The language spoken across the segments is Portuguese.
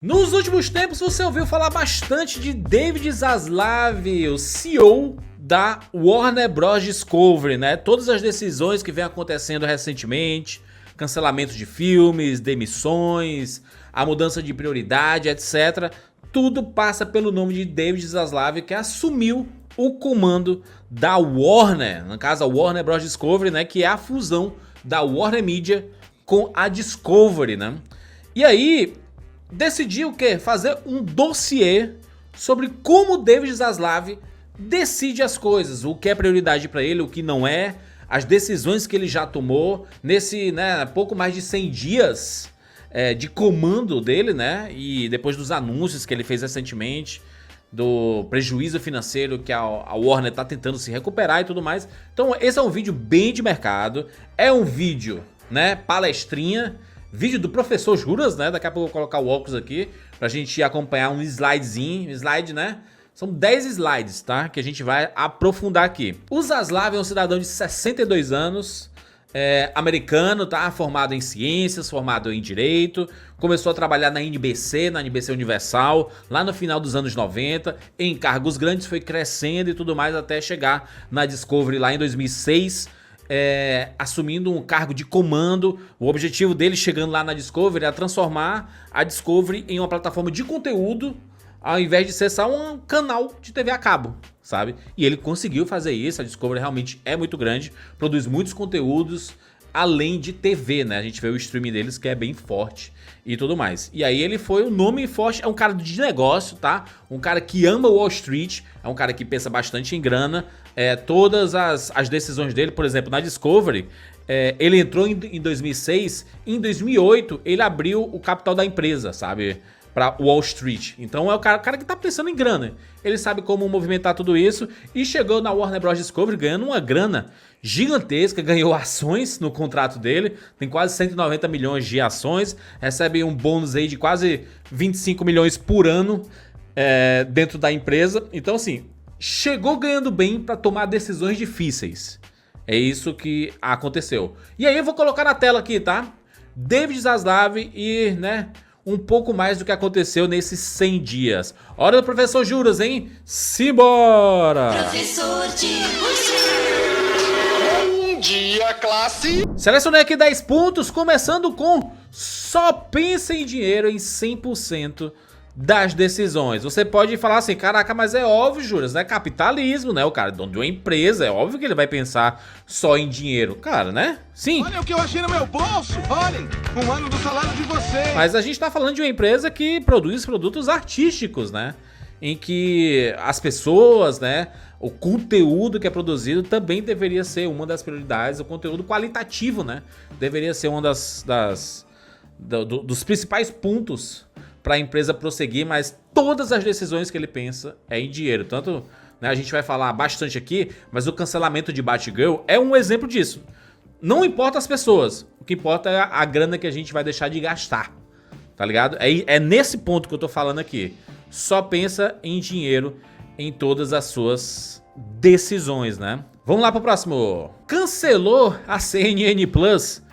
Nos últimos tempos você ouviu falar bastante de David Zaslav, o CEO da Warner Bros. Discovery, né? Todas as decisões que vem acontecendo recentemente, cancelamento de filmes, demissões, a mudança de prioridade, etc. Tudo passa pelo nome de David Zaslav, que assumiu o comando da Warner, no caso a Warner Bros. Discovery, né? Que é a fusão da Warner Media com a Discovery, né? E aí decidiu o quê? Fazer um dossiê sobre como David Zaslav decide as coisas, o que é prioridade para ele, o que não é, as decisões que ele já tomou nesse, né, pouco mais de 100 dias de comando dele, né? E depois dos anúncios que ele fez recentemente, do prejuízo financeiro que a Warner tá tentando se recuperar e tudo mais. Então esse é um vídeo bem de mercado, é um vídeo, né, palestrinha, vídeo do professor Juras, né? Daqui a pouco eu vou colocar o óculos aqui pra gente acompanhar um slidezinho, slide, né? São 10 slides, tá? Que a gente vai aprofundar aqui. O Zaslav é um cidadão de 62 anos, americano, tá? Formado em ciências, formado em direito. Começou a trabalhar na NBC Universal, lá no final dos anos 90. Em cargos grandes, foi crescendo e tudo mais até chegar na Discovery lá em 2006. Assumindo um cargo de comando. O objetivo dele chegando lá na Discovery é transformar a Discovery em uma plataforma de conteúdo, ao invés de ser só um canal de TV a cabo, sabe? E ele conseguiu fazer isso. A Discovery realmente é muito grande, produz muitos conteúdos além de TV, né? A gente vê o streaming deles que é bem forte e tudo mais. E aí ele foi um nome forte, é um cara de negócio, tá? Um cara que ama Wall Street, é um cara que pensa bastante em grana. Todas as decisões dele, por exemplo, na Discovery, ele entrou em 2006, em 2008 ele abriu o capital da empresa, sabe? Pra Wall Street. Então é o cara que tá pensando em grana. Ele sabe como movimentar tudo isso e chegou na Warner Bros. Discovery ganhando uma grana gigantesca, ganhou ações no contrato dele, tem quase 190 milhões de ações, recebe um bônus aí de quase 25 milhões por ano dentro da empresa. Então assim, chegou ganhando bem para tomar decisões difíceis. É isso que aconteceu. E aí eu vou colocar na tela aqui, tá? David Zaslav e, né, um pouco mais do que aconteceu nesses 100 dias. Hora do professor Juras, hein? Simbora! Professor Juras. Bom dia, classe! Selecionei aqui 10 pontos, começando com só pensa em dinheiro em 100% das decisões. Você pode falar assim, caraca, mas é óbvio, Juras, né? Capitalismo, né? O cara é dono de uma empresa, é óbvio que ele vai pensar só em dinheiro. Cara, né? Sim. Olha o que eu achei no meu bolso! Olhem, um ano do salário de vocês! Mas a gente tá falando de uma empresa que produz produtos artísticos, né? Em que as pessoas, né? O conteúdo que é produzido também deveria ser uma das prioridades. O conteúdo qualitativo, né? Deveria ser uma dos principais pontos para a empresa prosseguir, mas todas as decisões que ele pensa é em dinheiro. Tanto, né, a gente vai falar bastante aqui, mas o cancelamento de Batgirl é um exemplo disso. Não importa as pessoas, o que importa é a grana que a gente vai deixar de gastar, tá ligado? É nesse ponto que eu tô falando aqui. Só pensa em dinheiro em todas as suas decisões, né? Vamos lá pro próximo. Cancelou a CNN Plus,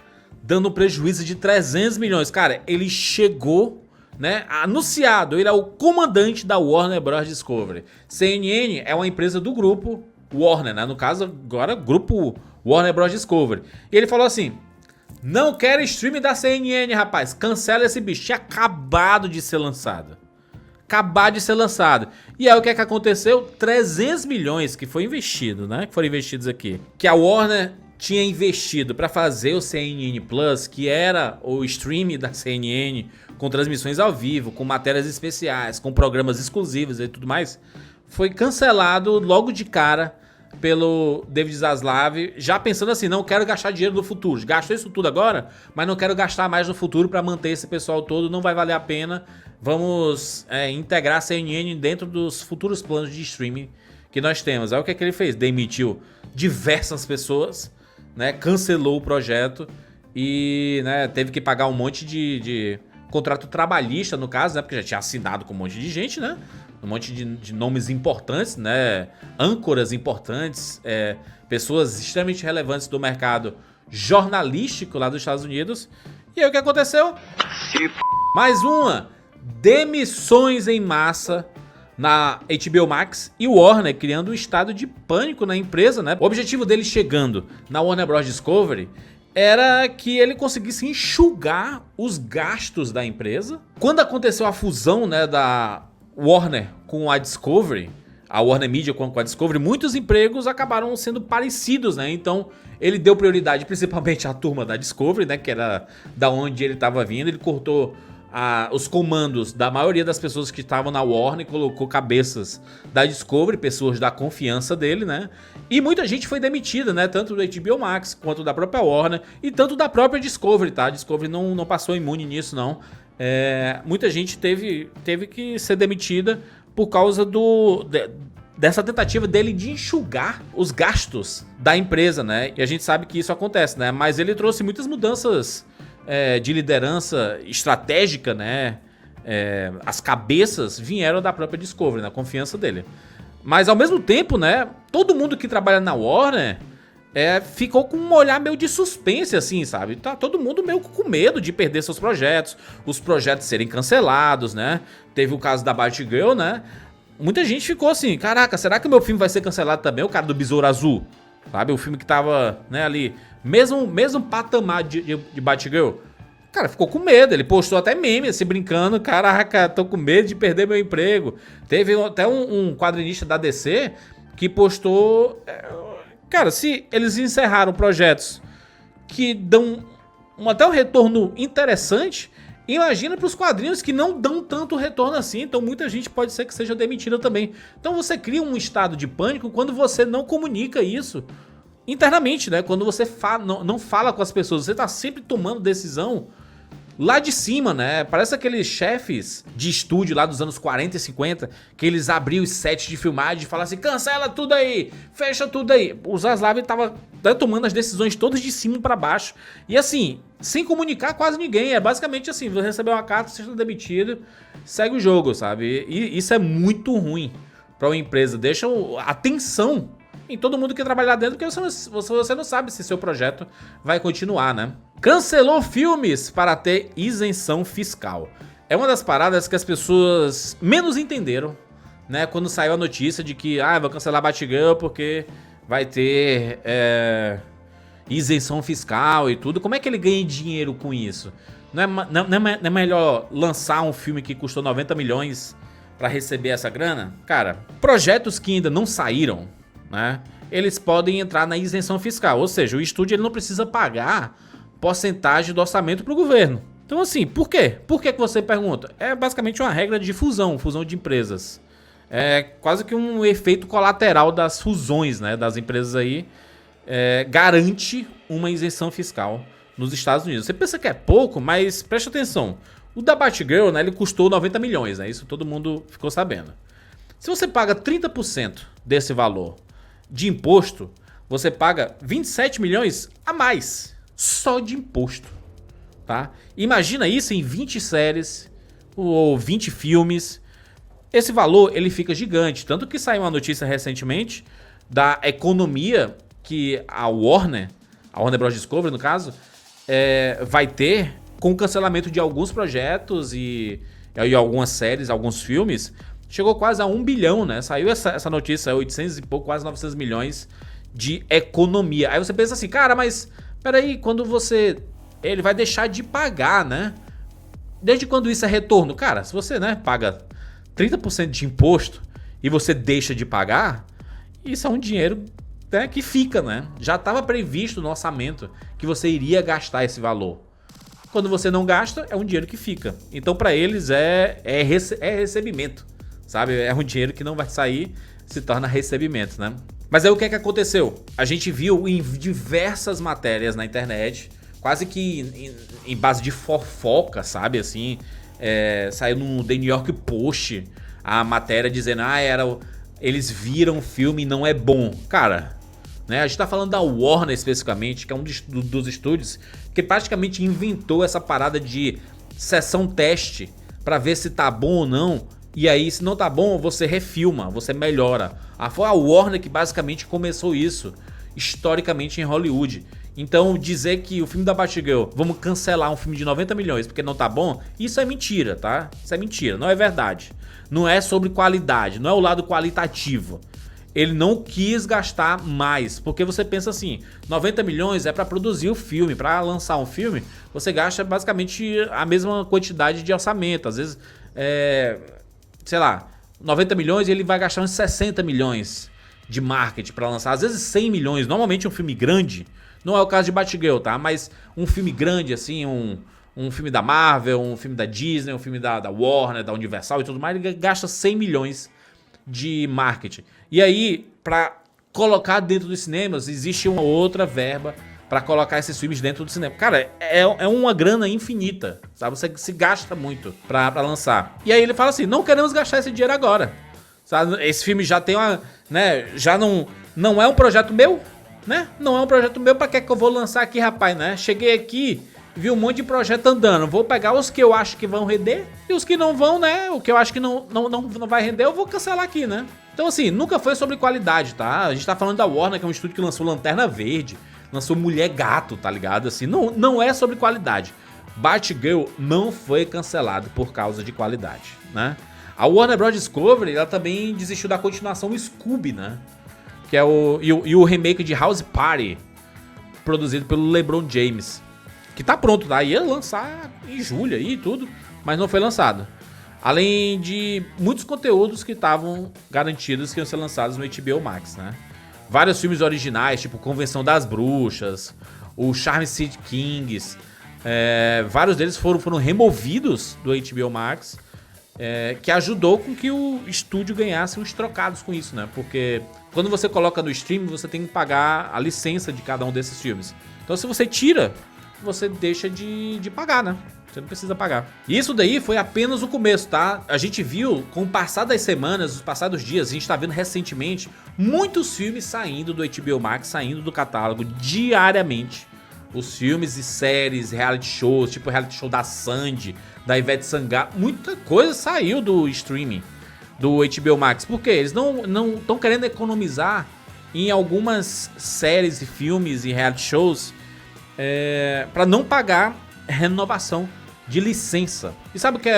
dando um prejuízo de 300 milhões. Cara, ele chegou, né, anunciado, ele é o comandante da Warner Bros. Discovery. CNN é uma empresa do grupo Warner, né? No caso, agora, grupo Warner Bros. Discovery. E ele falou assim, não quero streaming da CNN, rapaz. Cancela esse bicho. Tinha acabado de ser lançado. Acabado de ser lançado. E aí o que é que aconteceu? 300 milhões que foi investido, né? Que foram investidos aqui. Que a Warner tinha investido para fazer o CNN Plus, que era o streaming da CNN, com transmissões ao vivo, com matérias especiais, com programas exclusivos e tudo mais, foi cancelado logo de cara pelo David Zaslav, já pensando assim, não quero gastar dinheiro no futuro, gastou isso tudo agora, mas não quero gastar mais no futuro para manter esse pessoal todo, não vai valer a pena, vamos integrar a CNN dentro dos futuros planos de streaming que nós temos. Aí o que é que ele fez? Demitiu diversas pessoas, né, cancelou o projeto e, né, teve que pagar um monte de contrato trabalhista, no caso, né, porque já tinha assinado com um monte de gente, né, um monte de nomes importantes, né, âncoras importantes, pessoas extremamente relevantes do mercado jornalístico lá dos Estados Unidos. E aí o que aconteceu? Mais uma demissões em massa na HBO Max e Warner, criando um estado de pânico na empresa, né? O objetivo dele chegando na Warner Bros. Discovery era que ele conseguisse enxugar os gastos da empresa. Quando aconteceu a fusão, né, da Warner com a Discovery, a Warner Media com a Discovery, muitos empregos acabaram sendo parecidos, né? Então ele deu prioridade principalmente à turma da Discovery, né, que era da onde ele estava vindo. Ele cortou os comandos da maioria das pessoas que estavam na Warner, colocou cabeças da Discovery, pessoas da confiança dele, né? E muita gente foi demitida, né? Tanto do HBO Max quanto da própria Warner e tanto da própria Discovery, tá? A Discovery não passou imune nisso, não. Muita gente teve que ser demitida por causa dessa tentativa dele de enxugar os gastos da empresa, né? E a gente sabe que isso acontece, né? Mas ele trouxe muitas mudanças de liderança estratégica, né? As cabeças vieram da própria Discovery, na confiança dele. Mas ao mesmo tempo, né? Todo mundo que trabalha na Warner ficou com um olhar meio de suspense, assim, sabe? Tá todo mundo meio com medo de perder seus projetos, os projetos serem cancelados, né? Teve o caso da Batgirl, né? Muita gente ficou assim, caraca, será que o meu filme vai ser cancelado também? O cara do Besouro Azul, sabe? O filme que tava, né, ali, mesmo patamar de Batgirl. Cara, ficou com medo, ele postou até meme, assim, brincando, caraca, tô com medo de perder meu emprego. Teve até um quadrinista da DC que postou... Cara, se eles encerraram projetos que dão até um retorno interessante, imagina para os quadrinhos que não dão tanto retorno assim. Então muita gente pode ser que seja demitida também. Então você cria um estado de pânico quando você não comunica isso internamente, né? Quando você não fala com as pessoas, você tá sempre tomando decisão lá de cima, né? Parece aqueles chefes de estúdio lá dos anos 40 e 50, que eles abriam os sets de filmagem e falavam assim, cancela tudo aí, fecha tudo aí. O Zaslav tava tomando as decisões todas de cima pra baixo. E assim, sem comunicar quase ninguém. É basicamente assim, você recebeu uma carta, você está demitido, segue o jogo, sabe? E isso é muito ruim pra uma empresa. Deixa a tensão em todo mundo que trabalha lá dentro, porque você não sabe se seu projeto vai continuar, né? Cancelou filmes para ter isenção fiscal. É uma das paradas que as pessoas menos entenderam, né? Quando saiu a notícia de que, vou cancelar Batgirl porque vai ter isenção fiscal e tudo. Como é que ele ganha dinheiro com isso? Não é melhor lançar um filme que custou 90 milhões para receber essa grana? Cara, projetos que ainda não saíram, né, eles podem entrar na isenção fiscal, ou seja, o estúdio ele não precisa pagar porcentagem do orçamento para o governo. Então assim, por quê? Por que você pergunta? É basicamente uma regra de fusão de empresas. É quase que um efeito colateral das fusões, né, das empresas aí, garante uma isenção fiscal nos Estados Unidos. Você pensa que é pouco, mas preste atenção, o da Batgirl, né, ele custou 90 milhões, né, isso todo mundo ficou sabendo. Se você paga 30% desse valor de imposto, você paga 27 milhões a mais, só de imposto, tá? Imagina isso em 20 séries ou 20 filmes. Esse valor, ele fica gigante, tanto que saiu uma notícia recentemente da economia que a Warner Bros. Discovery, no caso, vai ter com o cancelamento de alguns projetos e algumas séries, alguns filmes. Chegou quase a 1 bilhão, né? Saiu essa notícia, 800 e pouco, quase 900 milhões de economia. Aí você pensa assim, cara, mas peraí, quando ele vai deixar de pagar, né? Desde quando isso é retorno? Cara, se você, né, paga 30% de imposto e você deixa de pagar, isso é um dinheiro, né, que fica, né? Já estava previsto no orçamento que você iria gastar esse valor. Quando você não gasta, é um dinheiro que fica. Então, para eles é recebimento. Sabe, é um dinheiro que não vai sair, se torna recebimento, né? Mas aí o que é que aconteceu? A gente viu em diversas matérias na internet, quase que em base de fofoca, sabe, assim, saiu no The New York Post a matéria dizendo, eles viram o filme e não é bom. Cara, né, a gente tá falando da Warner especificamente, que é um dos estúdios que praticamente inventou essa parada de sessão teste pra ver se tá bom ou não. E aí, se não tá bom, você refilma, você melhora. Foi a Warner que basicamente começou isso, historicamente em Hollywood. Então dizer que o filme da Batgirl, vamos cancelar um filme de 90 milhões porque não tá bom, isso é mentira, tá? Isso é mentira, não é verdade. Não é sobre qualidade, não é o lado qualitativo. Ele não quis gastar mais, porque você pensa assim, 90 milhões é pra produzir o filme, pra lançar um filme, você gasta basicamente a mesma quantidade de orçamento, às vezes, sei lá, 90 milhões ele vai gastar uns 60 milhões de marketing pra lançar, às vezes 100 milhões, normalmente um filme grande, não é o caso de Batgirl, tá? Mas um filme grande assim, um filme da Marvel, um filme da Disney, um filme da Warner, da Universal e tudo mais, ele gasta 100 milhões de marketing. E aí, pra colocar dentro dos cinemas, existe uma outra verba pra colocar esses filmes dentro do cinema. Cara, é uma grana infinita, sabe? Você se gasta muito pra lançar. E aí ele fala assim, não queremos gastar esse dinheiro agora. Sabe? Esse filme já tem uma, né, já não é um projeto meu, né? Não é um projeto meu, pra que eu vou lançar aqui, rapaz, né? Cheguei aqui, vi um monte de projeto andando, vou pegar os que eu acho que vão render e os que não vão, né? O que eu acho que não vai render, eu vou cancelar aqui, né? Então assim, nunca foi sobre qualidade, tá? A gente tá falando da Warner, que é um estúdio que lançou Lanterna Verde, lançou Mulher Gato, tá ligado? Assim, não é sobre qualidade. Batgirl não foi cancelado por causa de qualidade, né? A Warner Bros. Discovery, ela também desistiu da continuação Scooby, né? Que é o remake de House Party, produzido pelo LeBron James. Que tá pronto, tá? Ia lançar em julho aí e tudo, mas não foi lançado. Além de muitos conteúdos que estavam garantidos que iam ser lançados no HBO Max, né? Vários filmes originais, tipo Convenção das Bruxas, o Charm City Kings, vários deles foram removidos do HBO Max, que ajudou com que o estúdio ganhasse uns trocados com isso, né? Porque quando você coloca no streaming, você tem que pagar a licença de cada um desses filmes. Então se você tira, você deixa de pagar, né? Você não precisa pagar. E isso daí foi apenas o começo, tá? A gente viu, com o passar das semanas, os passados dias, a gente tá vendo recentemente muitos filmes saindo do HBO Max, saindo do catálogo diariamente. Os filmes e séries, reality shows, tipo o reality show da Sandy, da Ivete Sangalo, muita coisa saiu do streaming do HBO Max. Por quê? Eles não estão querendo economizar em algumas séries e filmes e reality shows para não pagar renovação de licença. E sabe o que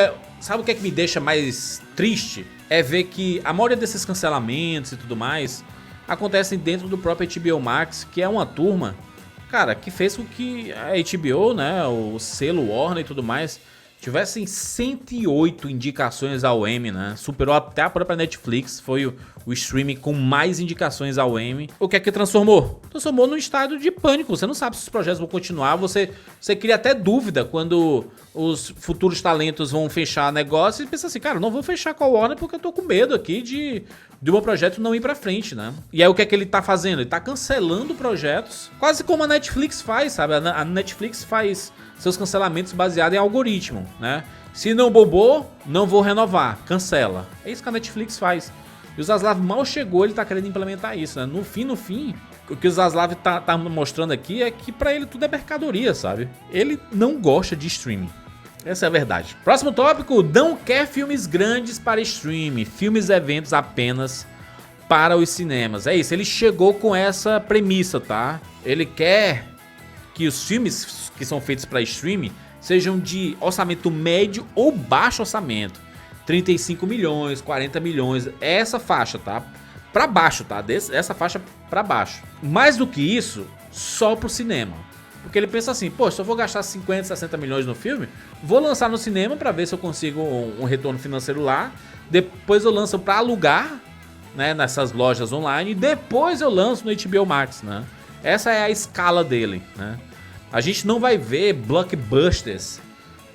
é que me deixa mais triste? É ver que a maioria desses cancelamentos e tudo mais acontecem dentro do próprio HBO Max, que é uma turma, cara, que fez com que a HBO, né, o selo Warner e tudo mais, tivessem 108 indicações ao Emmy, né? Superou até a própria Netflix, foi o streaming com mais indicações ao Emmy. O que é que transformou? Transformou num estado de pânico. Você não sabe se os projetos vão continuar, você cria até dúvida quando os futuros talentos vão fechar negócio e pensa assim, cara, não vou fechar com a Warner porque eu tô com medo aqui de o meu projeto não ir pra frente, né? E aí o que é que ele tá fazendo? Ele tá cancelando projetos, quase como a Netflix faz, sabe? A Netflix faz seus cancelamentos baseados em algoritmo, né? Se não bombou, não vou renovar, cancela. É isso que a Netflix faz. E o Zaslav mal chegou, ele tá querendo implementar isso, né? No fim, o que o Zaslav tá mostrando aqui é que pra ele tudo é mercadoria, sabe? Ele não gosta de streaming. Essa é a verdade. Próximo tópico, não quer filmes grandes para streaming, filmes e eventos apenas para os cinemas. É isso, ele chegou com essa premissa, tá? Ele quer que os filmes que são feitos para streaming sejam de orçamento médio ou baixo orçamento. 35 milhões, 40 milhões, essa faixa, tá? Pra baixo, tá? Essa faixa pra baixo. Mais do que isso, só pro cinema. Porque ele pensa assim, pô, se eu vou gastar 50, 60 milhões no filme, vou lançar no cinema pra ver se eu consigo um retorno financeiro lá. Depois eu lanço pra alugar, né, nessas lojas online. E depois eu lanço no HBO Max, né? Essa é a escala dele, né? A gente não vai ver blockbusters,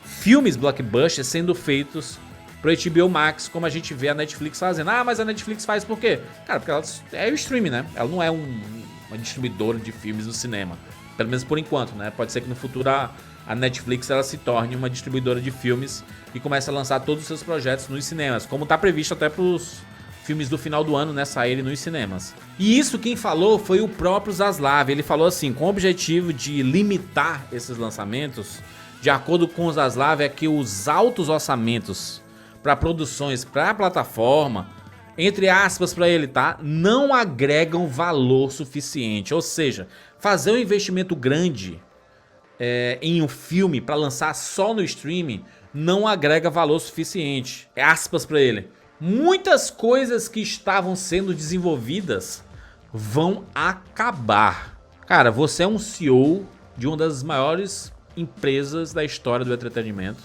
filmes blockbusters sendo feitos pro HBO Max, como a gente vê a Netflix fazendo. Ah, mas a Netflix faz por quê? Cara, porque ela é o streaming, né? Ela não é uma distribuidora de filmes no cinema. Pelo menos por enquanto, né? Pode ser que no futuro a Netflix ela se torne uma distribuidora de filmes e comece a lançar todos os seus projetos nos cinemas, como tá previsto até pros filmes do final do ano, né, saírem nos cinemas. E isso quem falou foi o próprio Zaslav. Ele falou assim, com o objetivo de limitar esses lançamentos, de acordo com o Zaslav, é que os altos orçamentos para produções para a plataforma entre aspas pra ele, tá? Não agregam valor suficiente. Ou seja, fazer um investimento grande em um filme pra lançar só no streaming não agrega valor suficiente. Aspas pra ele. Muitas coisas que estavam sendo desenvolvidas vão acabar. Cara, você é um CEO de uma das maiores empresas da história do entretenimento.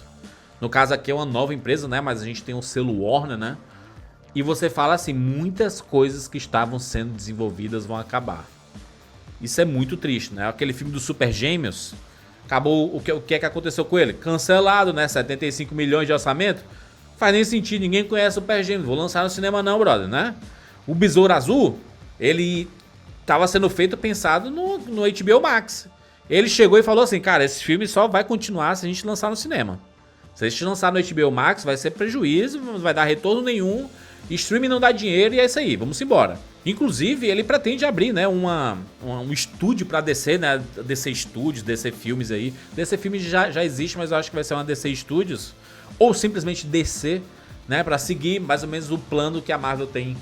No caso aqui é uma nova empresa, né? Mas a gente tem o selo Warner, né? E você fala assim, muitas coisas que estavam sendo desenvolvidas vão acabar. Isso é muito triste, né? Aquele filme do Super Gêmeos, acabou, o que é que aconteceu com ele? Cancelado, né? 75 milhões de orçamento. Faz nem sentido, ninguém conhece o Super Gêmeos. Vou lançar no cinema não, brother, né? O Besouro Azul, ele tava sendo feito, pensado no HBO Max. Ele chegou e falou assim, cara, esse filme só vai continuar se a gente lançar no cinema. Se a gente lançar no HBO Max, vai ser prejuízo, não vai dar retorno nenhum. Streaming não dá dinheiro e é isso aí, vamos embora. Inclusive, ele pretende abrir, né, um estúdio pra DC, né, DC Studios, DC Filmes aí. DC Filmes já existe, mas eu acho que vai ser uma DC Studios. Ou simplesmente DC, né, pra seguir mais ou menos o plano que a Marvel tem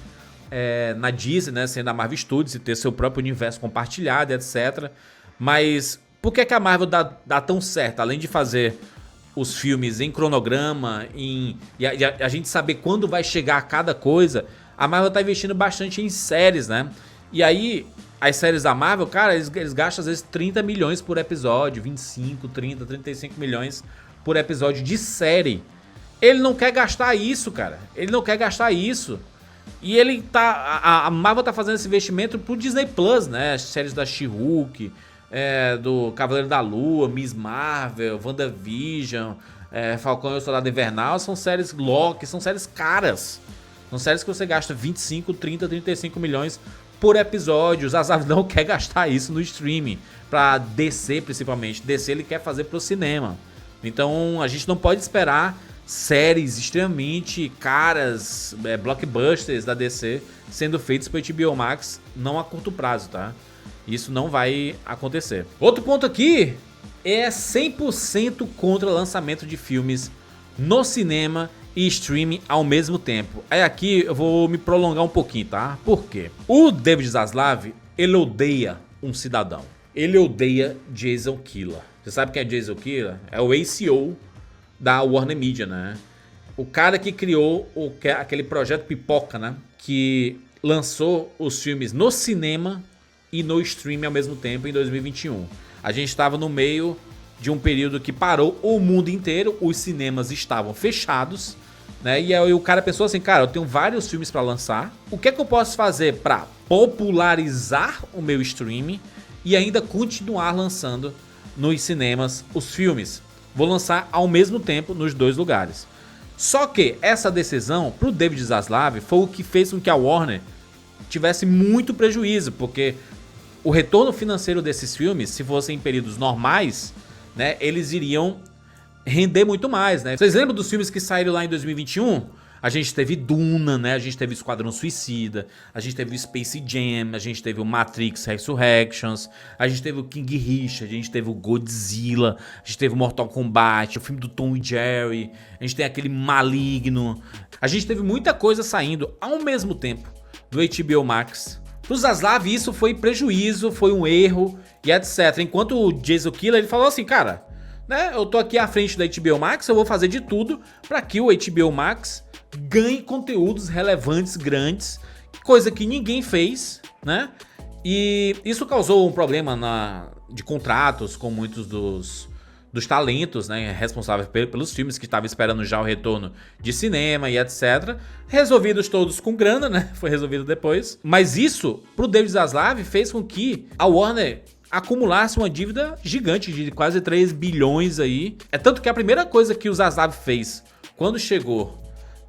na Disney, né, sendo a Marvel Studios e ter seu próprio universo compartilhado, etc. Mas por que a Marvel dá tão certo, além de fazer os filmes em cronograma, e a gente saber quando vai chegar cada coisa, a Marvel tá investindo bastante em séries, né? E aí, as séries da Marvel, cara, eles gastam às vezes 30 milhões por episódio, 25, 30, 35 milhões por episódio de série. Ele não quer gastar isso, cara. Ele não quer gastar isso. E ele tá... A Marvel tá fazendo esse investimento pro Disney Plus, né? As séries da She-Hulk, do Cavaleiro da Lua, Miss Marvel, WandaVision, Falcão e o Soldado Invernal, são séries Loki, são séries caras. São séries que você gasta 25, 30, 35 milhões por episódio. O Zaslav não quer gastar isso no streaming, pra DC principalmente. DC ele quer fazer pro cinema. Então a gente não pode esperar séries extremamente caras, blockbusters da DC, sendo feitos pro HBO Max, não a curto prazo, tá? Isso não vai acontecer. Outro ponto aqui é 100% contra lançamento de filmes no cinema e streaming ao mesmo tempo. Aí aqui eu vou me prolongar um pouquinho, tá? Por quê? O David Zaslav, ele odeia um cidadão. Ele odeia Jason Kilar. Você sabe quem é Jason Kilar? É o ex-CEO da Warner Media, né? O cara que criou aquele projeto Pipoca, né? Que lançou os filmes no cinema e no streaming ao mesmo tempo em 2021. A gente estava no meio de um período que parou o mundo inteiro, os cinemas estavam fechados, né? E aí o cara pensou assim, cara, eu tenho vários filmes para lançar, o que é que eu posso fazer para popularizar o meu streaming e ainda continuar lançando nos cinemas os filmes? Vou lançar ao mesmo tempo nos dois lugares. Só que essa decisão pro David Zaslav foi o que fez com que a Warner tivesse muito prejuízo, porque o retorno financeiro desses filmes, se fossem em períodos normais, né, eles iriam render muito mais, né? Vocês lembram dos filmes que saíram lá em 2021? A gente teve Duna, né? A gente teve Esquadrão Suicida, a gente teve o Space Jam, a gente teve o Matrix Resurrections, a gente teve o King Richard, a gente teve o Godzilla, a gente teve o Mortal Kombat, o filme do Tom e Jerry, a gente tem aquele Maligno. A gente teve muita coisa saindo ao mesmo tempo do HBO Max. Pro Zaslav isso foi prejuízo, foi um erro e etc. Enquanto o Jason Kilar, ele falou assim, cara, né, eu tô aqui à frente da HBO Max, eu vou fazer de tudo para que o HBO Max ganhe conteúdos relevantes, grandes, coisa que ninguém fez, né? E isso causou um problema de contratos com muitos dos talentos, né, responsáveis pelos filmes que estavam esperando já o retorno de cinema e etc. Resolvidos todos com grana, né? Foi resolvido depois. Mas isso, pro David Zaslav, fez com que a Warner acumulasse uma dívida gigante de quase 3 bilhões aí. É tanto que a primeira coisa que o Zaslav fez quando chegou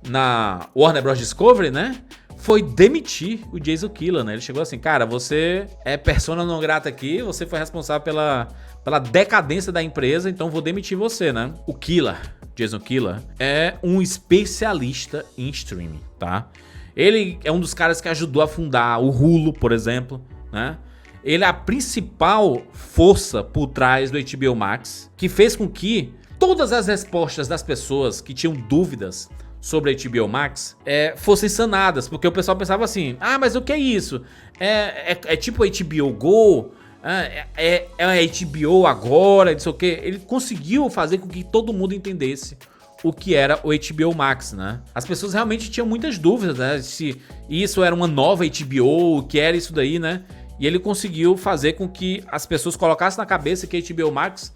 na Warner Bros. Discovery, né, foi demitir o Jason Kilar, né? Ele chegou assim, cara, você é persona não grata aqui, você foi responsável pela decadência da empresa, então vou demitir você, né? O Kilar, Jason Kilar, é um especialista em streaming, tá? Ele é um dos caras que ajudou a fundar o Hulu, por exemplo, né? Ele é a principal força por trás do HBO Max, que fez com que todas as respostas das pessoas que tinham dúvidas sobre a HBO Max fossem sanadas, porque o pessoal pensava assim, ah, mas o que é isso? É tipo HBO Go? É a HBO agora, não sei o que. Ele conseguiu fazer com que todo mundo entendesse o que era o HBO Max, né? As pessoas realmente tinham muitas dúvidas, né? Se isso era uma nova HBO, o que era isso daí, né? E ele conseguiu fazer com que as pessoas colocassem na cabeça que a HBO Max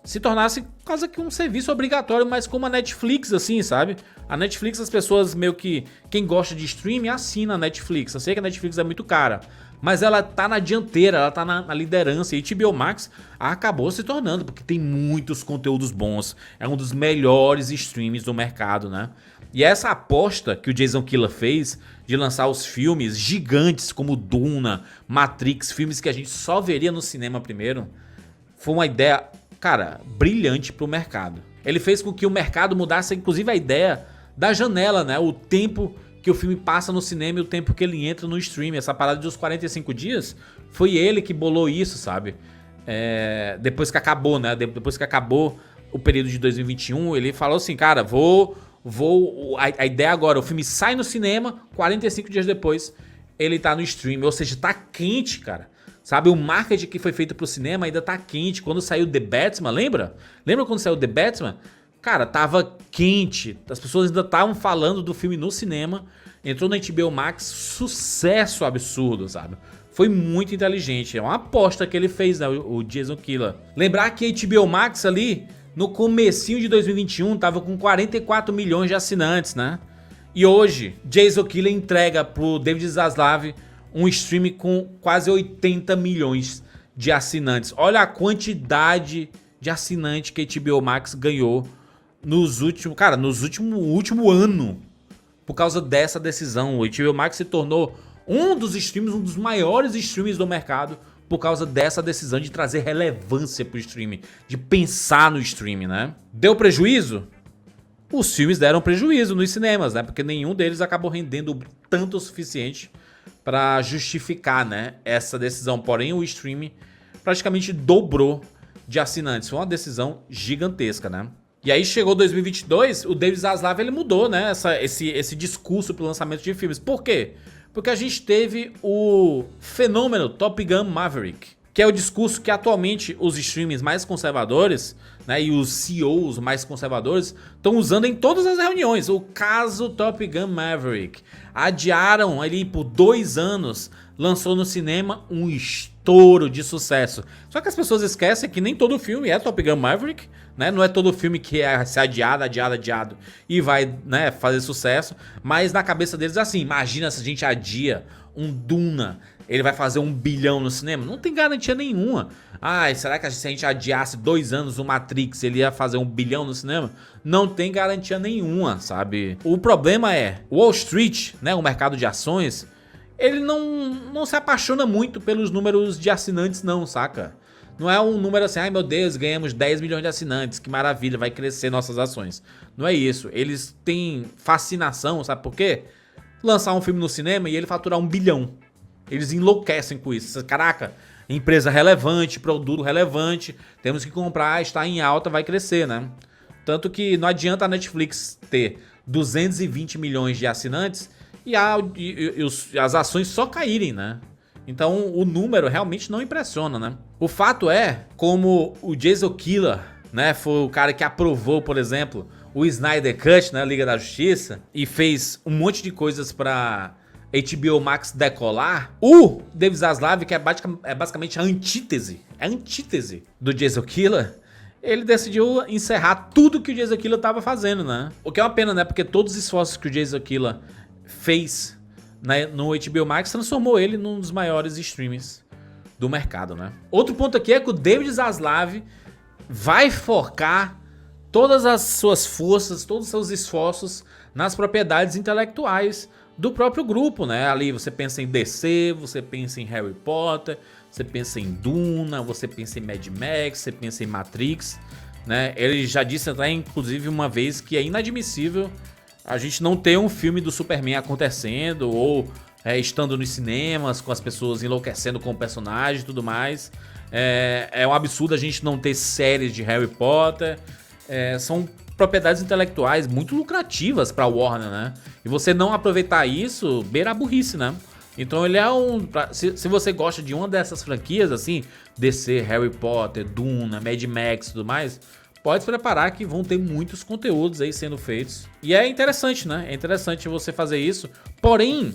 se tornasse quase que um serviço obrigatório, mas como a Netflix, assim, sabe? A Netflix, as pessoas meio que... Quem gosta de streaming assina a Netflix. Eu sei que a Netflix é muito cara, mas ela tá na dianteira, ela tá na liderança. E a HBO Max acabou se tornando, porque tem muitos conteúdos bons. É um dos melhores streams do mercado, né? E essa aposta que o Jason Kilar fez de lançar os filmes gigantes como Duna, Matrix, filmes que a gente só veria no cinema primeiro, foi uma ideia, cara, brilhante pro mercado. Ele fez com que o mercado mudasse, inclusive, a ideia da janela, né? O tempo que o filme passa no cinema e o tempo que ele entra no streaming. Essa parada dos 45 dias, foi ele que bolou isso, sabe? Depois que acabou, né? Depois que acabou o período de 2021, ele falou assim, cara, a ideia agora, o filme sai no cinema, 45 dias depois ele tá no stream, ou seja, tá quente, cara. Sabe, o marketing que foi feito pro cinema ainda tá quente. Quando saiu The Batman, lembra? Lembra quando saiu The Batman? Cara, tava quente. As pessoas ainda estavam falando do filme no cinema. Entrou na HBO Max, sucesso absurdo, sabe? Foi muito inteligente. É uma aposta que ele fez, né, o Jason Kilar. Lembrar que a HBO Max ali, no comecinho de 2021, tava com 44 milhões de assinantes, né? E hoje, Jason Kilar entrega pro David Zaslav um stream com quase 80 milhões de assinantes. Olha a quantidade de assinantes que a HBO Max ganhou no último ano, por causa dessa decisão. O HBO Max se tornou um dos maiores streams do mercado, por causa dessa decisão de trazer relevância pro streaming, de pensar no streaming, né? Deu prejuízo? Os filmes deram prejuízo nos cinemas, né? Porque nenhum deles acabou rendendo tanto o suficiente para justificar, né, essa decisão. Porém, o streaming praticamente dobrou de assinantes. Foi uma decisão gigantesca, né? E aí chegou 2022, o David Zaslav ele mudou, né, esse discurso pro lançamento de filmes. Por quê? Porque a gente teve o fenômeno Top Gun Maverick, que é o discurso que atualmente os streamings mais conservadores, né, e os CEOs mais conservadores estão usando em todas as reuniões. O caso Top Gun Maverick. Adiaram ali por 2 anos, lançou no cinema um estouro de sucesso. Só que as pessoas esquecem que nem todo filme é Top Gun Maverick, né? Não é todo filme que é ser adiado e vai, né, fazer sucesso. Mas na cabeça deles é assim, imagina se a gente adia um Duna, ele vai fazer 1 bilhão no cinema? Não tem garantia nenhuma. Será que se a gente adiasse 2 anos o Matrix, ele ia fazer 1 bilhão no cinema? Não tem garantia nenhuma, sabe? O problema é, Wall Street, né, o mercado de ações, ele não se apaixona muito pelos números de assinantes não, saca? Não é um número assim, ai meu Deus, ganhamos 10 milhões de assinantes, que maravilha, vai crescer nossas ações. Não é isso, eles têm fascinação, sabe por quê? Lançar um filme no cinema e ele faturar 1 bilhão. Eles enlouquecem com isso. Caraca, empresa relevante, produto relevante, temos que comprar, está em alta, vai crescer, né? Tanto que não adianta a Netflix ter 220 milhões de assinantes e as ações só caírem, né? Então o número realmente não impressiona, né? O fato é, como o Jason Kilar, né, foi o cara que aprovou, por exemplo, o Snyder Cut, né, Liga da Justiça, e fez um monte de coisas pra HBO Max decolar, o David Zaslav, que é basicamente a antítese do Jason Kilar, ele decidiu encerrar tudo que o Jason Kilar estava fazendo, né? O que é uma pena, né? Porque todos os esforços que o Jason Kilar fez, né, no HBO Max transformou ele num dos maiores streamers do mercado, né? Outro ponto aqui é que o David Zaslav vai focar todas as suas forças, todos os seus esforços nas propriedades intelectuais do próprio grupo, né? Ali você pensa em DC, você pensa em Harry Potter, você pensa em Duna, você pensa em Mad Max, você pensa em Matrix, né? Ele já disse até, inclusive, uma vez que é inadmissível a gente não ter um filme do Superman acontecendo ou estando nos cinemas com as pessoas enlouquecendo com o personagem e tudo mais. É um absurdo a gente não ter séries de Harry Potter. São propriedades intelectuais muito lucrativas pra Warner, né? E você não aproveitar isso, beira a burrice, né? Então ele é se você gosta de uma dessas franquias, assim, DC, Harry Potter, Duna, Mad Max e tudo mais, pode se preparar que vão ter muitos conteúdos aí sendo feitos. E é interessante, né? É interessante você fazer isso. Porém,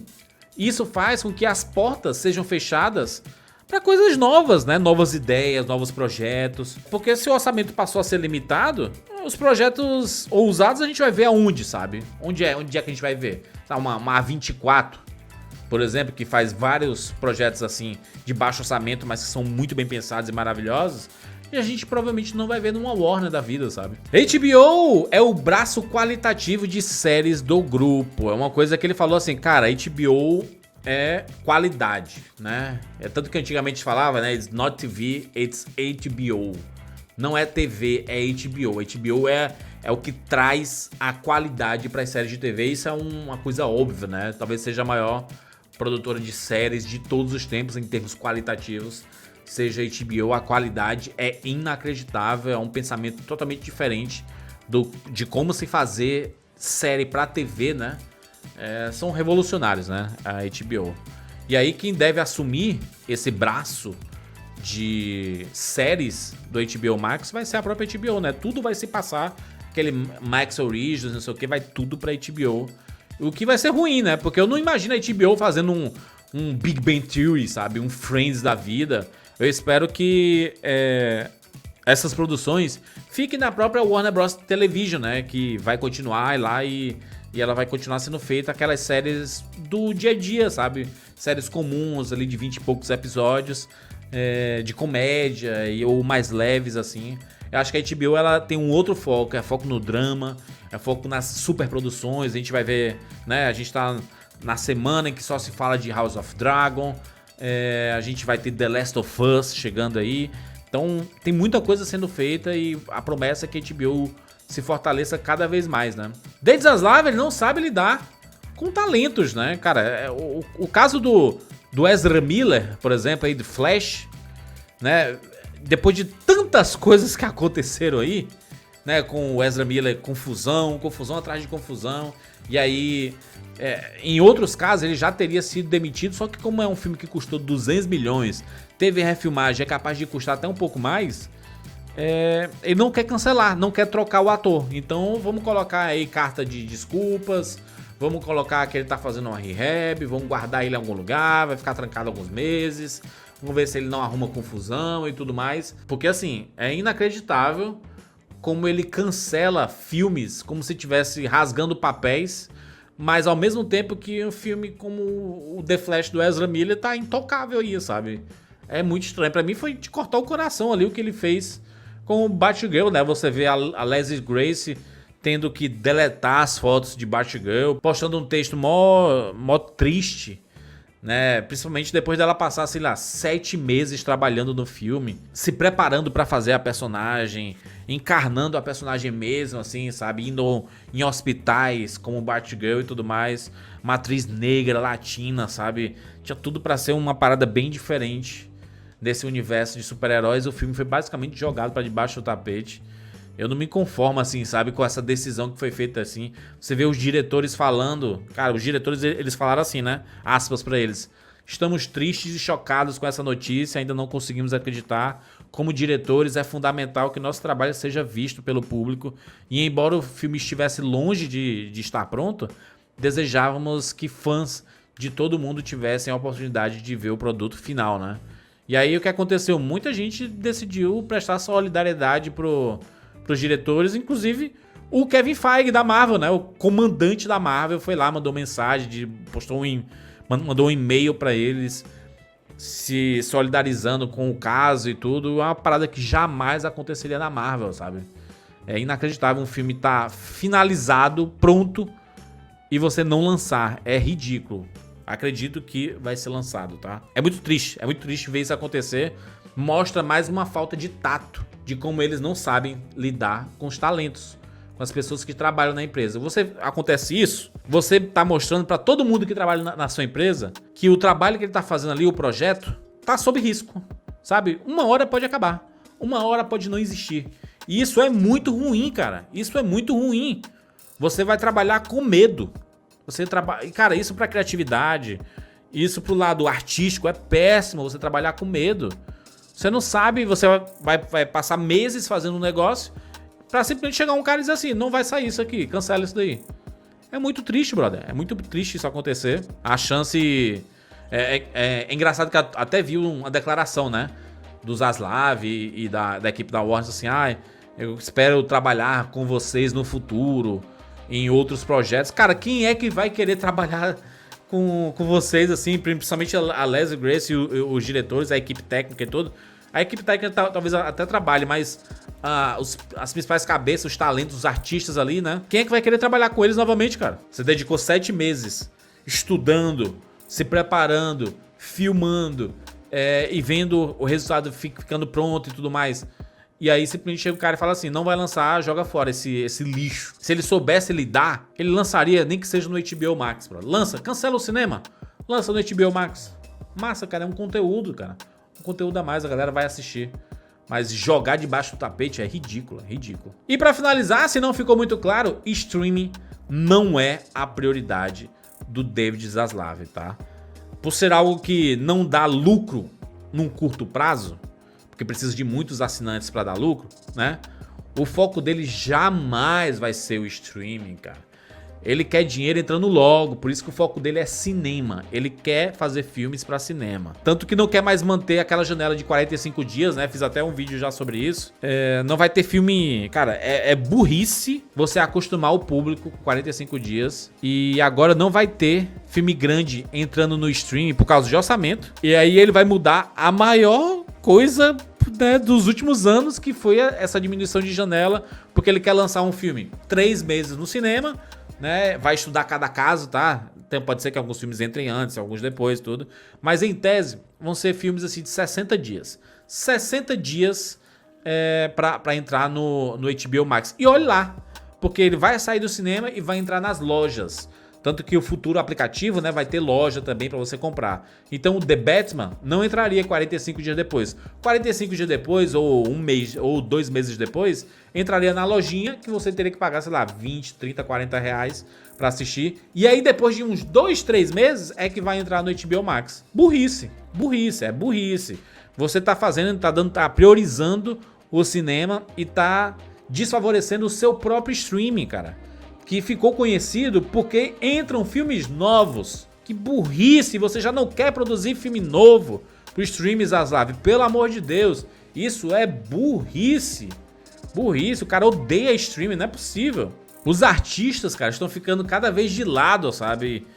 isso faz com que as portas sejam fechadas para coisas novas, né? Novas ideias, novos projetos. Porque se o orçamento passou a ser limitado, os projetos ousados a gente vai ver aonde, sabe? Onde é que a gente vai ver? Uma A24, por exemplo, que faz vários projetos assim de baixo orçamento, mas que são muito bem pensados e maravilhosos. E a gente provavelmente não vai ver numa Warner da vida, sabe? HBO é o braço qualitativo de séries do grupo. É uma coisa que ele falou assim, cara, HBO é qualidade, né? É tanto que antigamente falava, né? It's not TV, it's HBO. Não é TV, é HBO. HBO é o que traz a qualidade para as séries de TV. Isso é uma coisa óbvia, né? Talvez seja a maior produtora de séries de todos os tempos em termos qualitativos. Seja HBO, a qualidade é inacreditável, é um pensamento totalmente diferente de como se fazer série pra TV, né? São revolucionários, né? A HBO. E aí quem deve assumir esse braço de séries do HBO Max vai ser a própria HBO, né? Tudo vai se passar, aquele Max Origins, não sei o que, vai tudo pra HBO. O que vai ser ruim, né? Porque eu não imagino a HBO fazendo um Big Bang Theory, sabe? Um Friends da vida. Eu espero que essas produções fiquem na própria Warner Bros. Television, né? Que vai continuar lá e ela vai continuar sendo feita aquelas séries do dia a dia, sabe? Séries comuns ali de 20 e poucos episódios, de comédia ou mais leves, assim. Eu acho que a HBO ela tem um outro foco, é foco no drama, é foco nas superproduções. A gente vai ver, né? A gente tá na semana em que só se fala de House of Dragon. A gente vai ter The Last of Us chegando aí. Então tem muita coisa sendo feita e a promessa é que a HBO se fortaleça cada vez mais, né? David Zaslav, ele não sabe lidar com talentos, né? Cara, o caso do Ezra Miller, por exemplo, aí de Flash, né? Depois de tantas coisas que aconteceram aí, né? Com o Ezra Miller, confusão atrás de confusão. E aí, em outros casos, ele já teria sido demitido, só que como é um filme que custou 200 milhões, teve refilmagem, é capaz de custar até um pouco mais, ele não quer cancelar, não quer trocar o ator. Então vamos colocar aí carta de desculpas, vamos colocar que ele tá fazendo uma rehab, vamos guardar ele em algum lugar, vai ficar trancado alguns meses, vamos ver se ele não arruma confusão e tudo mais. Porque assim, é inacreditável como ele cancela filmes como se estivesse rasgando papéis, mas ao mesmo tempo que um filme como o The Flash do Ezra Miller tá intocável aí, sabe? É muito estranho. Pra mim foi de cortar o coração ali o que ele fez com o Batgirl, né? Você vê a Leslie Grace tendo que deletar as fotos de Batgirl, postando um texto mó triste, né? Principalmente depois dela passar, sei lá, 7 meses trabalhando no filme, se preparando pra fazer a personagem, encarnando a personagem mesmo, assim, sabe? Indo em hospitais como Batgirl e tudo mais. Uma atriz negra, latina, sabe? Tinha tudo pra ser uma parada bem diferente desse universo de super-heróis. O filme foi basicamente jogado pra debaixo do tapete. Eu não me conformo, assim, sabe, com essa decisão que foi feita assim. Você vê os diretores falando... Cara, os diretores, eles falaram assim, né? Aspas pra eles. Estamos tristes e chocados com essa notícia, ainda não conseguimos acreditar. Como diretores, é fundamental que nosso trabalho seja visto pelo público. E embora o filme estivesse longe de estar pronto, desejávamos que fãs de todo mundo tivessem a oportunidade de ver o produto final, né? E aí o que aconteceu? Muita gente decidiu prestar solidariedade pros diretores, inclusive o Kevin Feige da Marvel, né? O comandante da Marvel foi lá, mandou mensagem, mandou um e-mail pra eles se solidarizando com o caso e tudo. É uma parada que jamais aconteceria na Marvel, sabe? É inacreditável um filme tá finalizado, pronto, e você não lançar. É ridículo. Acredito que vai ser lançado, tá? É muito triste ver isso acontecer. Mostra mais uma falta de tato, de como eles não sabem lidar com os talentos, com as pessoas que trabalham na empresa. Acontece isso, você tá mostrando pra todo mundo que trabalha na sua empresa que o trabalho que ele tá fazendo ali, o projeto, tá sob risco, sabe? Uma hora pode acabar, uma hora pode não existir. E isso é muito ruim, cara. Isso é muito ruim. Você vai trabalhar com medo. Cara, isso pra criatividade, isso pro lado artístico é péssimo, você trabalhar com medo. Você não sabe, você vai passar meses fazendo um negócio pra simplesmente chegar um cara e dizer assim, não vai sair isso aqui, cancela isso daí. É muito triste, brother. É muito triste isso acontecer. A chance... É engraçado que até vi uma declaração, né? Do Zaslav e da equipe da Warner, assim, eu espero trabalhar com vocês no futuro, em outros projetos. Cara, quem é que vai querer trabalhar com vocês, assim, principalmente a Leslie Grace e os diretores, a equipe técnica e tudo? A equipe técnica talvez até trabalhe, mas as principais cabeças, os talentos, os artistas ali, né? Quem é que vai querer trabalhar com eles novamente, cara? Você dedicou 7 meses estudando, se preparando, filmando e vendo o resultado ficando pronto e tudo mais. E aí simplesmente chega o cara e fala assim, não vai lançar, joga fora esse lixo. Se ele soubesse lidar, ele lançaria, nem que seja no HBO Max, bro. Lança, cancela o cinema, lança no HBO Max. Massa, cara, é um conteúdo, cara. Um conteúdo a mais, a galera vai assistir. Mas jogar debaixo do tapete é ridículo, é ridículo. E pra finalizar, se não ficou muito claro, streaming não é a prioridade do David Zaslav, tá? Por ser algo que não dá lucro num curto prazo, porque precisa de muitos assinantes para dar lucro, né? O foco dele jamais vai ser o streaming, cara. Ele quer dinheiro entrando logo, por isso que o foco dele é cinema. Ele quer fazer filmes para cinema. Tanto que não quer mais manter aquela janela de 45 dias, né? Fiz até um vídeo já sobre isso. Não vai ter filme... Cara, é burrice você acostumar o público com 45 dias. E agora não vai ter filme grande entrando no streaming por causa de orçamento. E aí ele vai mudar a maior coisa, né, dos últimos anos, que foi essa diminuição de janela, porque ele quer lançar um filme 3 meses no cinema, né? Vai estudar cada caso, tá? Pode ser que alguns filmes entrem antes, alguns depois, tudo. Mas em tese, vão ser filmes assim de 60 dias. 60 dias pra entrar no HBO Max. E olha lá, porque ele vai sair do cinema e vai entrar nas lojas. Tanto que o futuro aplicativo, né, vai ter loja também para você comprar. Então o The Batman não entraria 45 dias depois. 45 dias depois, ou um mês, ou 2 meses depois, entraria na lojinha que você teria que pagar, sei lá, 20, 30, 40 reais para assistir. E aí depois de uns 2, 3 meses é que vai entrar no HBO Max. Burrice, burrice, é burrice. Você tá tá priorizando o cinema e tá desfavorecendo o seu próprio streaming, cara. Que ficou conhecido porque entram filmes novos. Que burrice, você já não quer produzir filme novo pro stream, Zaslav. Pelo amor de Deus, isso é burrice. Burrice, o cara odeia streaming, não é possível. Os artistas, cara, estão ficando cada vez de lado, sabe?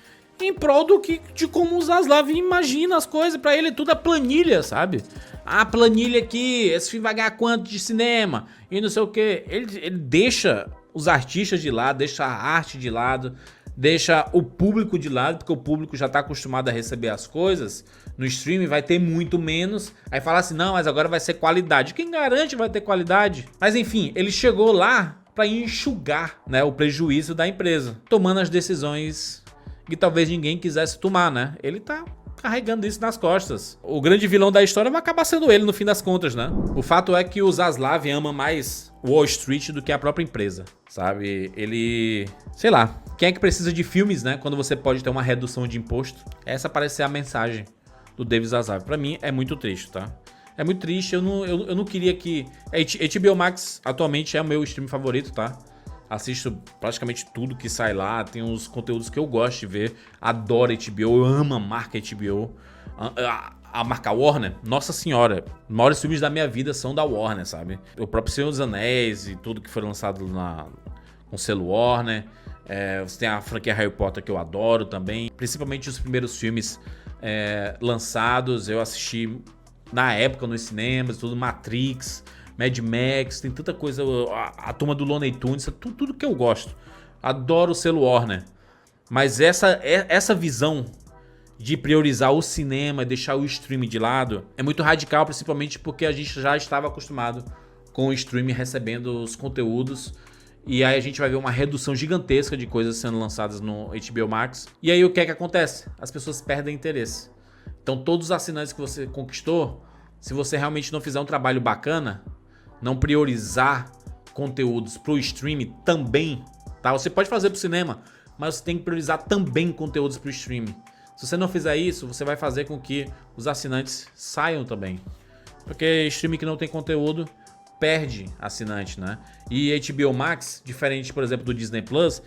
Em prol de como o Zaslav imagina as coisas. Pra ele tudo é planilha, sabe? A planilha aqui, esse filme vai ganhar quanto de cinema e não sei o que. Ele deixa os artistas de lado, deixa a arte de lado, deixa o público de lado, porque o público já tá acostumado a receber as coisas. No streaming vai ter muito menos. Aí fala assim, não, mas agora vai ser qualidade. Quem garante vai ter qualidade? Mas enfim, ele chegou lá para enxugar, né, o prejuízo da empresa, tomando as decisões que talvez ninguém quisesse tomar, né? Ele tá carregando isso nas costas. O grande vilão da história vai acabar sendo ele no fim das contas, né? O fato é que o Zaslav ama mais Wall Street do que a própria empresa, sabe? Ele... sei lá. Quem é que precisa de filmes, né? Quando você pode ter uma redução de imposto? Essa parece ser a mensagem do David Zaslav. Pra mim, é muito triste, tá? É muito triste. Eu não queria que... HBO Max atualmente é o meu stream favorito, tá? Assisto praticamente tudo que sai lá. Tem uns conteúdos que eu gosto de ver. Adoro HBO. Eu amo a marca HBO. A marca Warner, nossa senhora, os maiores filmes da minha vida são da Warner, sabe? O próprio Senhor dos Anéis e tudo que foi lançado com selo Warner. Você tem a franquia Harry Potter que eu adoro também. Principalmente os primeiros filmes lançados. Eu assisti na época nos cinemas, tudo, Matrix, Mad Max, tem tanta coisa. A turma do Looney Tunes, tudo que eu gosto. Adoro o selo Warner. Mas essa visão de priorizar o cinema e deixar o streaming de lado é muito radical, principalmente porque a gente já estava acostumado com o streaming recebendo os conteúdos. E aí a gente vai ver uma redução gigantesca de coisas sendo lançadas no HBO Max. E aí o que é que acontece? As pessoas perdem interesse. Então todos os assinantes que você conquistou, se você realmente não fizer um trabalho bacana, não priorizar conteúdos pro stream também, tá? Você pode fazer pro cinema, mas você tem que priorizar também conteúdos pro stream. Se você não fizer isso, você vai fazer com que os assinantes saiam também. Porque stream que não tem conteúdo perde assinante, né? E HBO Max, diferente, por exemplo, do Disney Plus,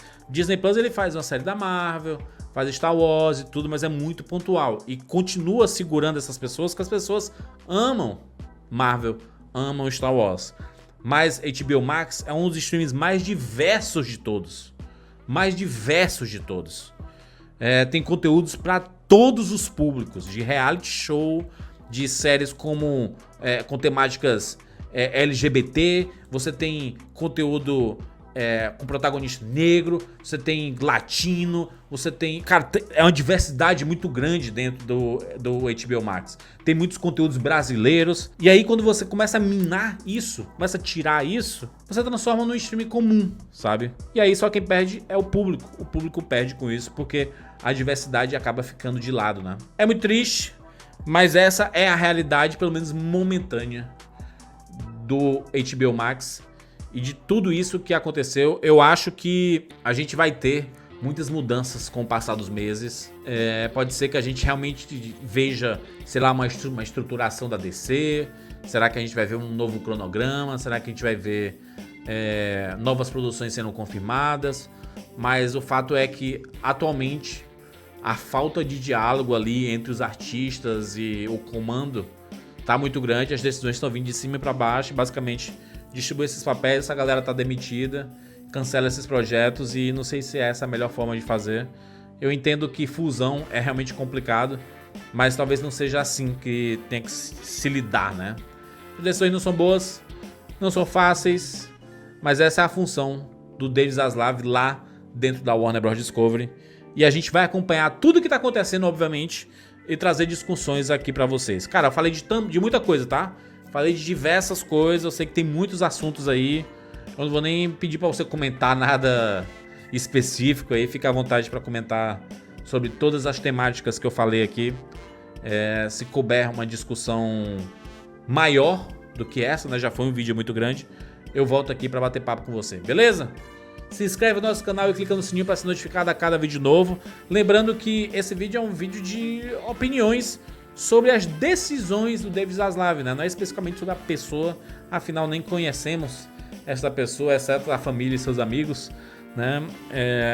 ele faz uma série da Marvel, faz Star Wars e tudo, mas é muito pontual. E continua segurando essas pessoas, porque as pessoas amam Marvel, amam Star Wars. Mas HBO Max é um dos streams mais diversos de todos. Mais diversos de todos. Tem conteúdos para todos os públicos, de reality show, de séries com temáticas LGBT, você tem conteúdo com protagonista negro, você tem latino, você tem... Cara, é uma diversidade muito grande dentro do HBO Max. Tem muitos conteúdos brasileiros. E aí quando você começa a minar isso, começa a tirar isso, você transforma num stream comum, sabe? E aí só quem perde é o público. O público perde com isso porque a diversidade acaba ficando de lado, né? É muito triste, mas essa é a realidade, pelo menos momentânea, do HBO Max. E de tudo isso que aconteceu, eu acho que a gente vai ter muitas mudanças com o passar dos meses. Pode ser que a gente realmente veja, sei lá, uma estruturação da DC. Será que a gente vai ver um novo cronograma? Será que a gente vai ver novas produções sendo confirmadas? Mas o fato é que, atualmente, a falta de diálogo ali entre os artistas e o comando tá muito grande. As decisões estão vindo de cima para baixo. Basicamente, distribui esses papéis, essa galera tá demitida, cancela esses projetos e não sei se essa é a melhor forma de fazer. Eu entendo que fusão é realmente complicado, mas talvez não seja assim que tem que se lidar, né? As decisões não são boas, não são fáceis, mas essa é a função do David Zaslav lá dentro da Warner Bros. Discovery. E a gente vai acompanhar tudo que tá acontecendo, obviamente, e trazer discussões aqui pra vocês. Cara, eu falei de muita coisa, tá? Falei de diversas coisas, eu sei que tem muitos assuntos aí. Eu não vou nem pedir pra você comentar nada específico aí. Fica à vontade pra comentar sobre todas as temáticas que eu falei aqui. Se couber uma discussão maior do que essa, né? Já foi um vídeo muito grande. Eu volto aqui pra bater papo com você, beleza? Se inscreve no nosso canal e clica no sininho para ser notificado a cada vídeo novo. Lembrando que esse vídeo é um vídeo de opiniões sobre as decisões do David Zaslav, né? Não é especificamente sobre a pessoa, afinal nem conhecemos essa pessoa, exceto a família e seus amigos, né?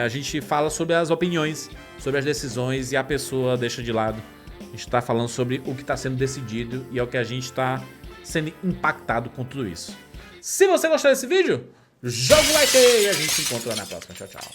A gente fala sobre as opiniões, sobre as decisões e a pessoa deixa de lado. A gente está falando sobre o que está sendo decidido e é o que a gente está sendo impactado com tudo isso. Se você gostou desse vídeo, joga o like aí e a gente se encontra na próxima. Tchau, tchau.